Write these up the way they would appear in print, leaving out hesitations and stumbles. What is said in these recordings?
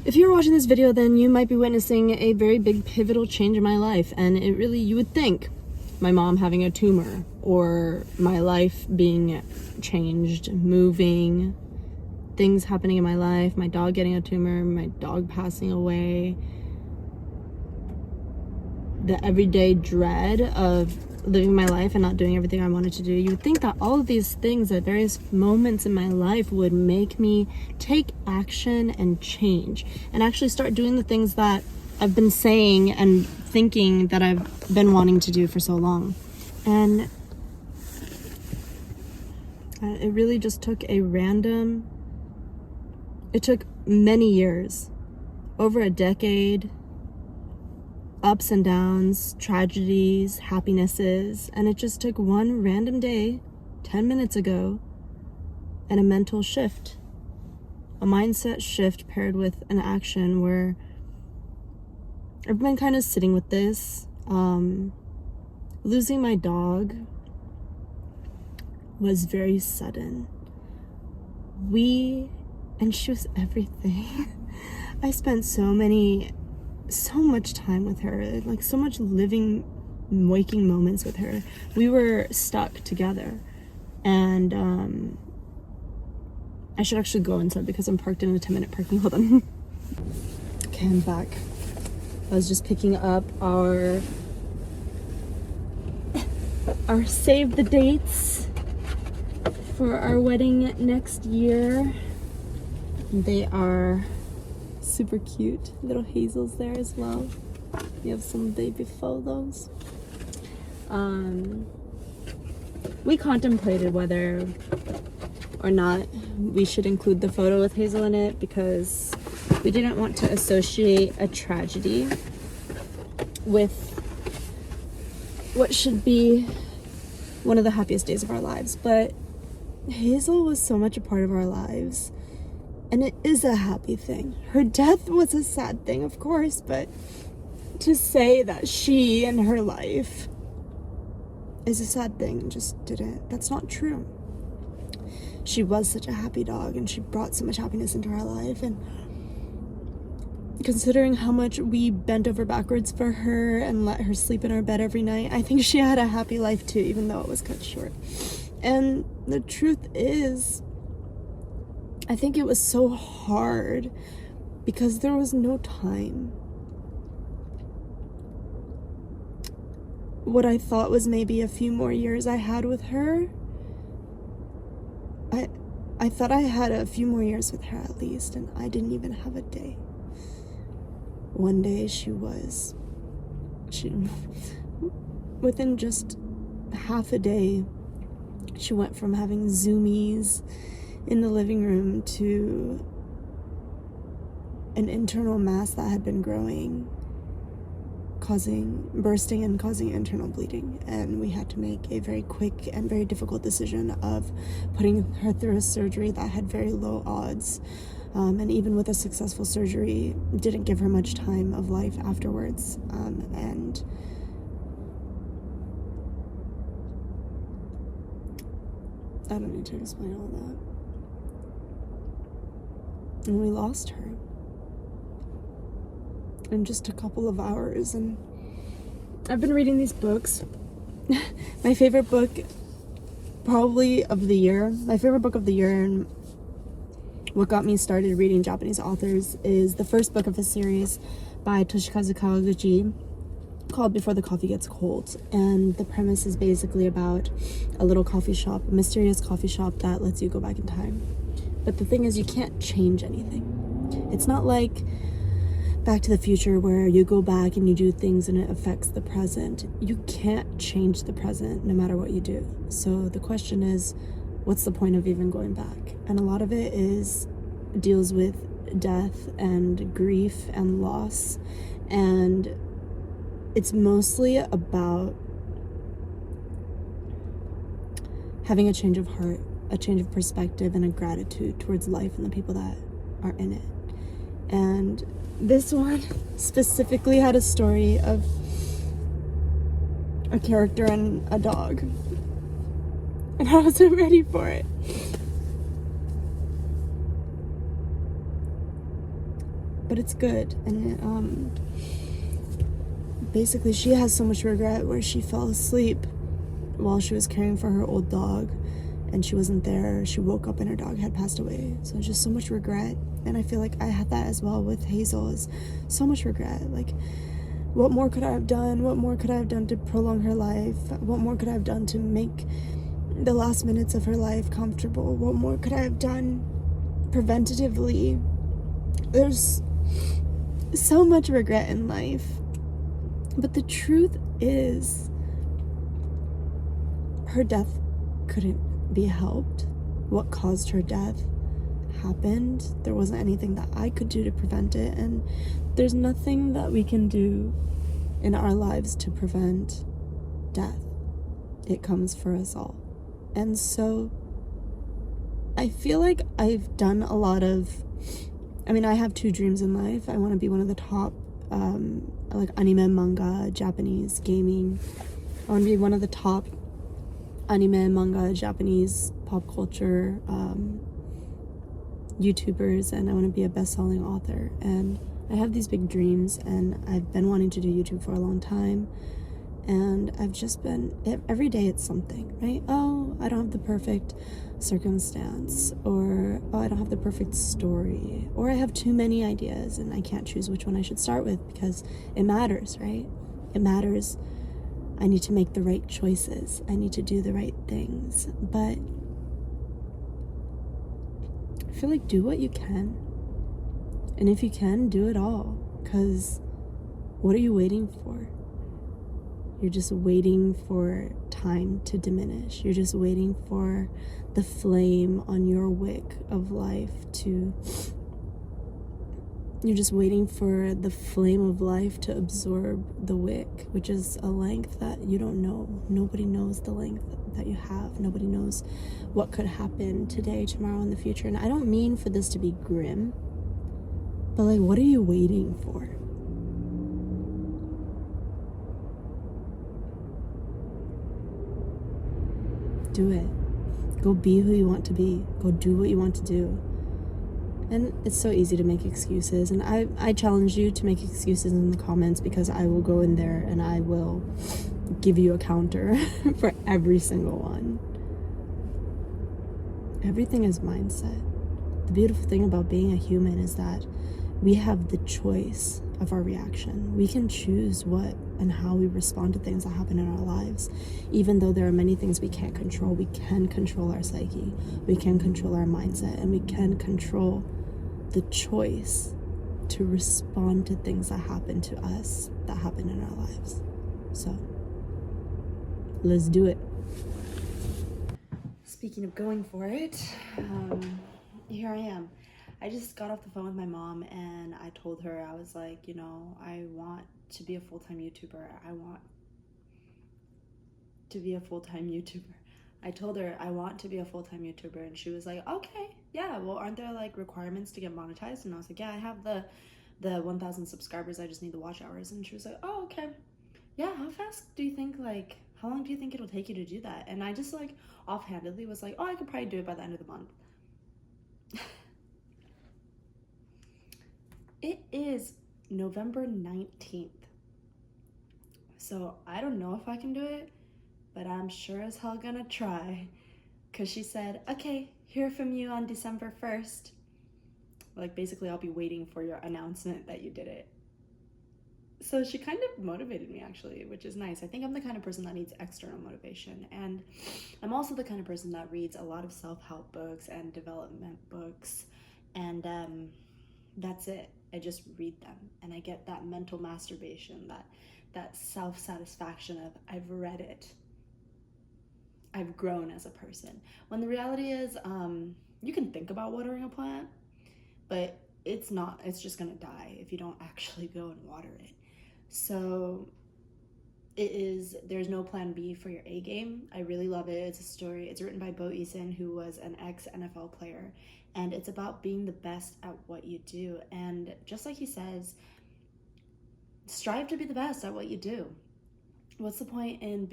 If you're watching this video, then you might be witnessing a very big pivotal change in my life. And it really, you would think my mom having a tumor, or my life being changed, moving, things happening in my life, my dog getting a tumor, my dog passing away, the everyday dread of living my life and not doing everything I wanted to do. You would think that all of these things at various moments in my life would make me take action and change and actually start doing the things that I've been saying and thinking that I've been wanting to do for so long. And it really just took it took many years, over a decade, ups and downs, tragedies, happinesses, and it just took one random day, 10 minutes ago, and a mental shift, a mindset shift paired with an action where I've been kind of sitting with this. Losing my dog was very sudden. And she was everything. I spent so much time with her, like so much living, waking moments with her. We were stuck together, and I should actually go inside because I'm parked in a 10-minute parking. Hold on. Okay, I'm back. I was just picking up our save the dates for our wedding next year. They are super cute. Little Hazel's there as well. We have some baby photos. We contemplated whether or not we should include the photo with Hazel in it because we didn't want to associate a tragedy with what should be one of the happiest days of our lives. But Hazel was so much a part of our lives. And it is a happy thing. Her death was a sad thing, of course, but to say that she and her life is a sad thing just didn't. That's not true. She was such a happy dog, and she brought so much happiness into our life. And considering how much we bent over backwards for her and let her sleep in our bed every night, I think she had a happy life too, even though it was cut short. And the truth is, I think it was so hard because there was no time. What I thought was maybe a few more years I had with her, I thought I had a few more years with her at least, and I didn't even have a day. One day within just half a day, she went from having zoomies in the living room to an internal mass that had been growing, bursting and causing internal bleeding. And we had to make a very quick and very difficult decision of putting her through a surgery that had very low odds. And even with a successful surgery, didn't give her much time of life afterwards. And I don't need to explain all that. And we lost her in just a couple of hours. And I've been reading these books. My favorite book of the year, and what got me started reading Japanese authors is the first book of a series by Toshikazu Kawaguchi called Before the Coffee Gets Cold. And the premise is basically about a little coffee shop, a mysterious coffee shop that lets you go back in time. But the thing is, you can't change anything. It's not like Back to the Future where you go back and you do things and it affects the present. You can't change the present no matter what you do. So the question is, what's the point of even going back? And a lot of it deals with death and grief and loss. And it's mostly about having a change of heart, a change of perspective, and a gratitude towards life and the people that are in it. And this one specifically had a story of a character and a dog, and I wasn't ready for it. but it's good. And basically she has so much regret where she fell asleep while she was caring for her old dog, and she wasn't there. She woke up and her dog had passed away. So just so much regret. And I feel like I had that as well with Hazel, is so much regret. Like, what more could I have done? What more could I have done to prolong her life? What more could I have done to make the last minutes of her life comfortable? What more could I have done preventatively? There's so much regret in life. But the truth is, her death couldn't be helped. What caused her death happened. There wasn't anything that I could do to prevent it, and there's nothing that we can do in our lives to prevent death. It comes for us all. And so I feel like I've done a lot of, I have 2 dreams in life. I want to be one of the top like anime, manga, Japanese gaming. I want to be one of the top anime, manga, Japanese pop culture YouTubers, and I want to be a best-selling author. And I have these big dreams, and I've been wanting to do YouTube for a long time, and I've just been, every day it's something, right? Oh, I don't have the perfect circumstance, or oh, I don't have the perfect story, or I have too many ideas and I can't choose which one I should start with, because it matters, right? It matters. I need to make the right choices. I need to do the right things. But I feel like do what you can. And if you can, do it all. Because what are you waiting for? You're just waiting for time to diminish. You're just waiting for the flame on your wick of life to... You're just waiting for the flame of life to absorb the wick, which is a length that you don't know. Nobody knows the length that you have. Nobody knows what could happen today, tomorrow, in the future. And I don't mean for this to be grim, but like, what are you waiting for? Do it. Go be who you want to be. Go do what you want to do. And it's so easy to make excuses, and I challenge you to make excuses in the comments, because I will go in there and I will give you a counter for every single one. Everything is mindset. The beautiful thing about being a human is that we have the choice of our reaction. We can choose what and how we respond to things that happen in our lives. Even though there are many things we can't control, we can control our psyche, we can control our mindset, and we can control the choice to respond to things that happen to us, that happen in our lives. So let's do it. Speaking of going for it, here I am. I just got off the phone with my mom, and I told her, I was like, I want to be a full-time YouTuber. I want to be a full-time YouTuber. I told her I want to be a full-time YouTuber, and she was like, okay, yeah, well, aren't there like requirements to get monetized? And I was like, yeah, I have the 1,000 subscribers. I just need the watch hours. And she was like, oh, okay. Yeah, how long do you think it'll take you to do that? And I just like offhandedly was like, oh, I could probably do it by the end of the month. It is November 19th. So I don't know if I can do it, but I'm sure as hell gonna try. Cause she said, okay, hear from you on December 1st. Like, basically I'll be waiting for your announcement that you did it. So she kind of motivated me, actually, which is nice. I think I'm the kind of person that needs external motivation. And I'm also the kind of person that reads a lot of self-help books and development books. And that's it. I just read them. And I get that mental masturbation, that self-satisfaction of, I've read it. I've grown as a person. When the reality is, you can think about watering a plant, but it's just gonna die if you don't actually go and water it. So there's no plan B for your A game. I really love it. It's a story. It's written by Bo Eason, who was an ex-NFL player, and it's about being the best at what you do. And just like he says, strive to be the best at what you do. What's the point in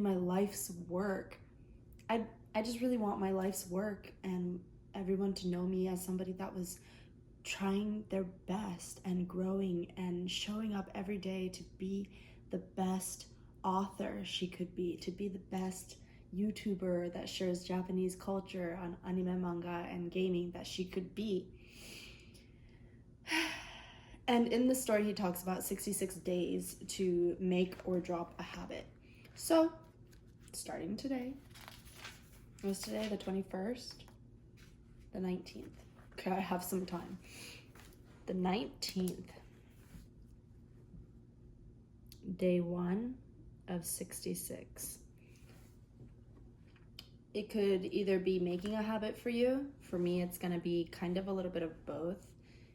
my life's work? I just really want my life's work and everyone to know me as somebody that was trying their best and growing and showing up every day to be the best author she could be, to be the best YouTuber that shares Japanese culture on anime, manga, and gaming that she could be. And in the story, he talks about 66 days to make or drop a habit. So, starting today, was today the 21st? The 19th. Okay, I have some time. The 19th, day 1 of 66. It could either be making a habit for you. For me, it's going to be kind of a little bit of both.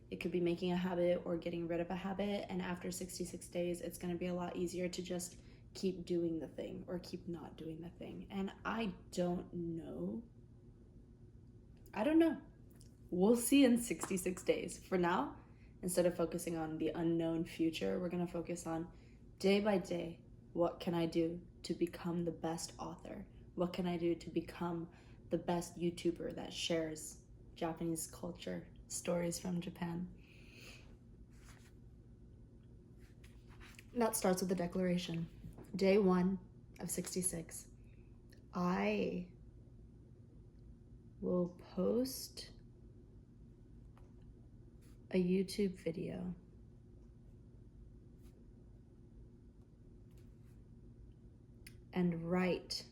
It could be making a habit or getting rid of a habit. And after 66 days, it's going to be a lot easier to just keep doing the thing or keep not doing the thing. And I don't know. We'll see in 66 days. For now, instead of focusing on the unknown future, we're going to focus on day by day. What can I do to become the best author? What can I do to become the best YouTuber that shares Japanese culture, stories from Japan? And that starts with the declaration. Day 1 of 66. I will post a YouTube video and write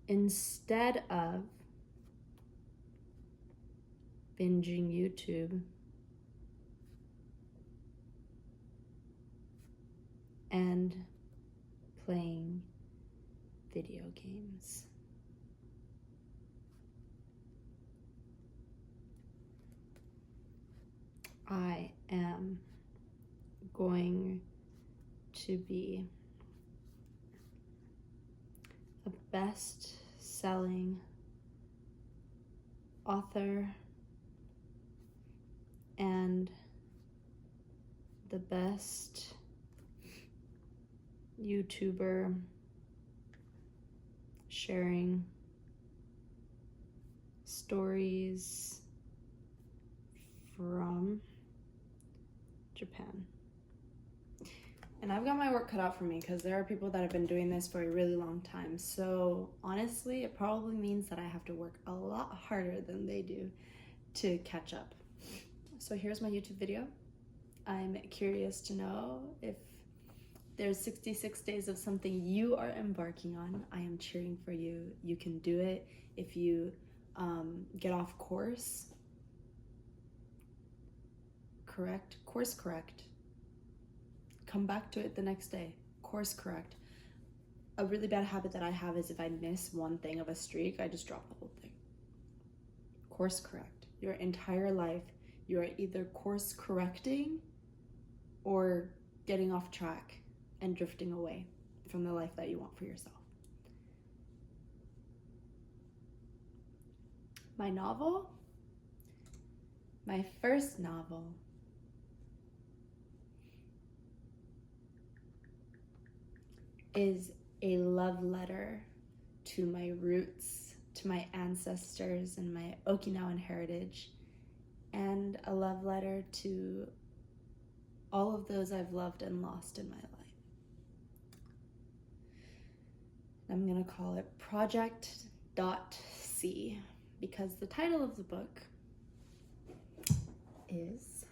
instead of binging YouTube and playing video games. I am going to be a best-selling author and the best YouTuber sharing stories from Japan. And I've got my work cut out for me because there are people that have been doing this for a really long time. So honestly, it probably means that I have to work a lot harder than they do to catch up. So here's my YouTube video. I'm curious to know if there's 66 days of something you are embarking on. I am cheering for you. You can do it. If you get off course correct, come back to it the next day, course correct. A really bad habit that I have is if I miss one thing of a streak, I just drop the whole thing. Course correct. Your entire life, you are either course correcting or getting off track and drifting away from the life that you want for yourself. My novel, my first novel, is a love letter to my roots, to my ancestors and my Okinawan heritage, and a love letter to all of those I've loved and lost in my life. I'm gonna call it Project.C because the title of the book is